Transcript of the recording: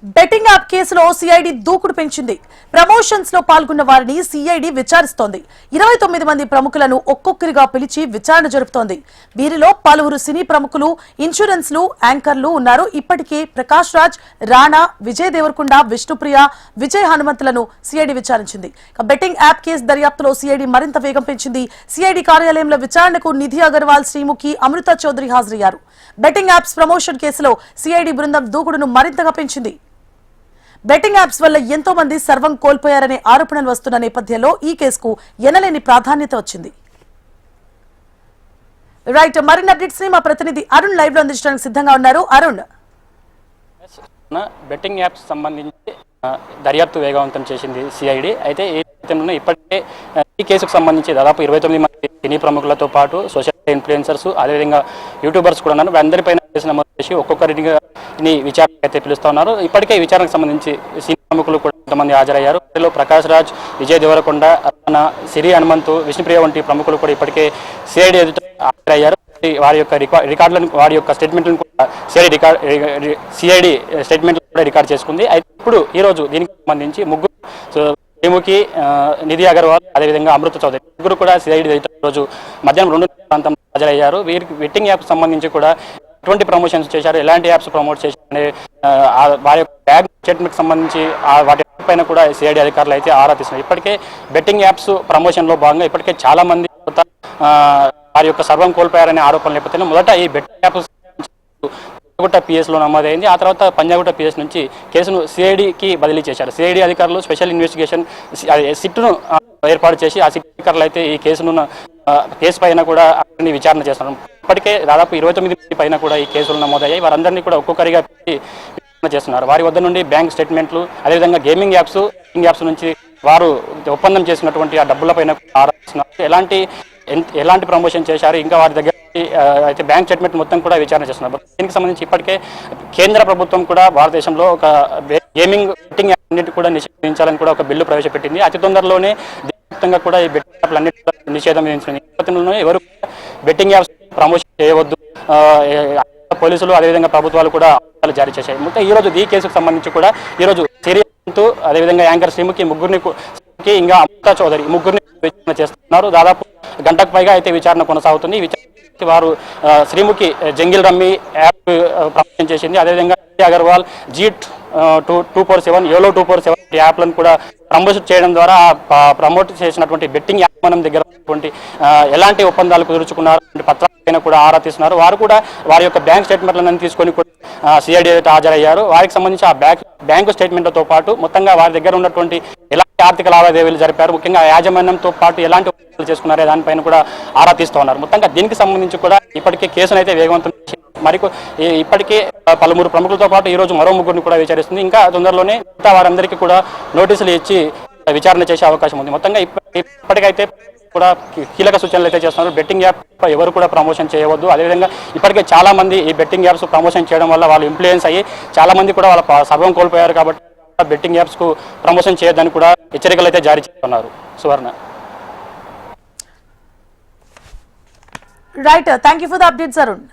Betting app కేసులో CID దూకుడు పెంచింది. ప్రమోషన్స్ లో పాల్గొన్న వారిని సిఐడి విచారిస్తోంది. 29 మంది ప్రముఖులను ఒక్కొక్కరిగా పిలిచి విచారణ జరుపుతోంది. వీరిలో పలువురు సినీ ప్రముఖులు, ఇన్సూరెన్స్లు, యాంకర్లు ఉన్నారు. ఇప్పటికే ప్రకాష్ రాజ్, రాణా, విజయ్ దేవరకొండ, విష్ణుప్రియ, విజయ్ హనుమంతులను సిఐడి విచారించింది. బెట్టింగ్ యాప్ కేసు దర్యాప్తులో సిఐడి మరింత వేగం పెంచింది. సిఐడి కార్యాలయంలో విచారణకు నిధి అగర్వాల్, శ్రీముఖి, అమృత చౌదరి హాజరయ్యారు. బెట్టింగ్ యాప్స్ ప్రమోషన్ కేసులో సిఐడి బృందం దూకుడును మరింతగా పెంచింది. బెట్టింగ్ యాప్స్ వల్ల ఎంతో మంది సర్వం కోల్పోయారనే ఆరోపణలు వస్తున్న నేపథ్యంలో ఈ కేసుకు ఎనలేని ప్రాధాన్యత వచ్చింది. రైట్, మరిన్ని అప్డేట్స్ ని మా ప్రతినిధి అరుణ్ లైవ్ లో అందించడానికి సిద్ధంగా ఉన్నారు. అరుణ్, బెట్టింగ్ యాప్స్ సంబంధించి దర్యాప్తు వేగవంతం చేసింది సిఐడి. అయితే ఈ నేపథ్యంలో ఇప్పటికే ఈ కేసుకు సంబంధించి దాదాపు 29 మంది సినీ ప్రముఖులతో పాటు సోషల్ ఇన్ఫ్లుయెన్సర్స్, అదేవిధంగా యూట్యూబర్స్ కూడా ఉన్నారు. అందరిపైన కేసు నమోదు చేసి ఒక్కొక్కరిని విచారణకు అయితే పిలుస్తా ఉన్నారు. ఇప్పటికే ఈ విచారణకు సంబంధించి సినీ ప్రముఖులు కూడా కొంతమంది హాజరయ్యారు. వీరిలో ప్రకాష్ రాజ్, విజయ్ దేవరకొండ, రాణా, సిరి హనుమంతు, విష్ణుప్రియ వంటి ప్రముఖులు కూడా ఇప్పటికే సిఐడి ఎదుట హాజరయ్యారు. వారి యొక్క రికార్డులను, వారి యొక్క స్టేట్మెంట్లను కూడా సిఐడి స్టేట్మెంట్ కూడా రికార్డ్ చేసుకుంది. అయితే ఇప్పుడు ఈ రోజు దీనికి సంబంధించి ముగ్గురు, శ్రీముఖి, నిధి అగర్వాల్, అదేవిధంగా అమృత చౌదరి ముగ్గురు కూడా సిఐడి రోజు మధ్యాహ్నం 2 ప్రాంతం హాజరయ్యారు. వీరికి బెట్టింగ్ యాప్ సంబంధించి కూడా ఎటువంటి ప్రమోషన్స్ చేశారు, ఎలాంటి యాప్స్ ప్రమోట్ చేశారు అనే వారి యొక్క బ్యాగ్ స్టేట్మెంట్ సంబంధించి వాటి పైన కూడా సిఐడి అధికారులు అయితే ఆరా తీస్తున్నారు. ఇప్పటికే బెట్టింగ్ యాప్స్ ప్రమోషన్ లో భాగంగా ఇప్పటికే చాలా మంది వారి యొక్క సర్వం కోల్పోయారనే ఆరోపణల నేపథ్యంలో మొదట ఈ బెట్టింగ్ యాప్స్ పంజాగుట్ట పిఎస్ లో నమోదైంది. ఆ తర్వాత పంజాగుట్ట పిఎస్ నుంచి కేసును సిఐడికి బదిలీ చేశారు. సిఐడి అధికారులు స్పెషల్ ఇన్వెస్టిగేషన్ సిట్ను ఏర్పాటు చేసి ఆ సిట్ అధికారులు అయితే ఈ కేసు పైన కూడా అన్ని విచారణ చేస్తున్నారు. ఇప్పటికే దాదాపు 29 మంది పైన కూడా ఈ కేసులు నమోదయ్యాయి. వారందరినీ కూడా ఒక్కొక్కరిగా విచారణ చేస్తున్నారు. వారి వద్ద నుండి బ్యాంక్ స్టేట్మెంట్లు, అదేవిధంగా గేమింగ్ యాప్స్ నుంచి వారు ఒప్పందం చేసినటువంటి ఆ డబ్బుల పైన ఆరాధిస్తున్నారు. ఎలాంటి ప్రమోషన్ చేశారు, ఇంకా వారి దగ్గర అయితే బ్యాంక్ స్టేట్మెంట్ మొత్తం కూడా విచారణ చేస్తున్నారు. దీనికి సంబంధించి ఇప్పటికే కేంద్ర ప్రభుత్వం కూడా భారతదేశంలో ఒక గేమింగ్ బెట్టింగ్ యాప్ అన్నిటి కూడా నిషేధించాలని కూడా ఒక బిల్లు ప్రవేశపెట్టింది. అతి తొందరలోనే దేశవ్యాప్తంగా కూడా ఈ బెట్టింగ్ యాప్లు అన్నిటి నిషేధం విధించింది. నేపథ్యంలోనే ఎవరు బెట్టింగ్ యాప్స్ ప్రమోషన్ చేయవద్దు, పోలీసులు అదేవిధంగా ప్రభుత్వాలు కూడా ఆదేశాలు జారీ చేశాయి. మొత్తం ఈ రోజు ఈ కేసుకు సంబంధించి కూడా ఈ రోజు సిరియంతు, అదేవిధంగా యాంకర్ శ్రీముఖి ముగ్గురిని, ఇంకా అమృత చౌదరి ముగ్గురిని విచారణ చేస్తున్నారు. దాదాపు గంటకు పైగా అయితే విచారణ కొనసాగుతుంది. ఈ విచారణ వారు Sreemukhi jungle rummy app promotion చేసింది. అదేవిధంగా అగర్వాల్ G247, YOLO 247 యాప్లను కూడా ప్రమోట్ చేయడం ద్వారా ప్రమోట్ చేసినటువంటి బెట్టింగ్ యాప్ మనం దగ్గర ఉన్నటువంటి ఎలాంటి ఒప్పందాలు కుదుర్చుకున్నారు పత్రాలపైన కూడా ఆరా తీస్తున్నారు. వారు కూడా వారి యొక్క బ్యాంక్ స్టేట్మెంట్లను తీసుకొని సిఐడి హాజరయ్యారు. వారికి సంబంధించి ఆ బ్యాంకు స్టేట్మెంట్లతో పాటు మొత్తంగా వారి దగ్గర ఉన్నటువంటి ఎలాంటి ఆర్థిక లావాదేవీలు జరిపారు, ముఖ్యంగా యాజమాన్యంతో పాటు ఎలాంటి ఒప్పందాలు చేసుకున్నారో దానిపైన కూడా ఆరా తీస్తూ ఉన్నారు. మొత్తంగా దీనికి సంబంధించి కూడా ఇప్పటికే కేసును అయితే వేగవంతం ఇప్పటికే పలువురు ప్రముఖులతో పాటు ఈ రోజు మరో ముగ్గురిని కూడా విచారిస్తుంది. ఇంకా తొందరలోనే వారందరికీ కూడా నోటీసులు ఇచ్చి విచారణ చేసే అవకాశం ఉంది. మొత్తంగా ఇప్పటికైతే కూడా కీలక సూచనలు అయితే చేస్తున్నారు. బెట్టింగ్ యాప్ ఎవరు కూడా ప్రమోషన్ చేయవద్దు. అదేవిధంగా ఇప్పటికే చాలా మంది ఈ బెట్టింగ్ యాప్స్ ప్రమోషన్ చేయడం వల్ల వాళ్ళు ఇన్ఫ్లుయెన్స్ అయ్యి చాలా మంది కూడా వాళ్ళ సర్వం కోల్పోయారు. కాబట్టి బెట్టింగ్ యాప్స్ కు ప్రమోషన్ చేయొద్దని కూడా హెచ్చరికలు అయితే జారీ చేస్తున్నారు. Suvarna. Right, thank you for the updates Arun.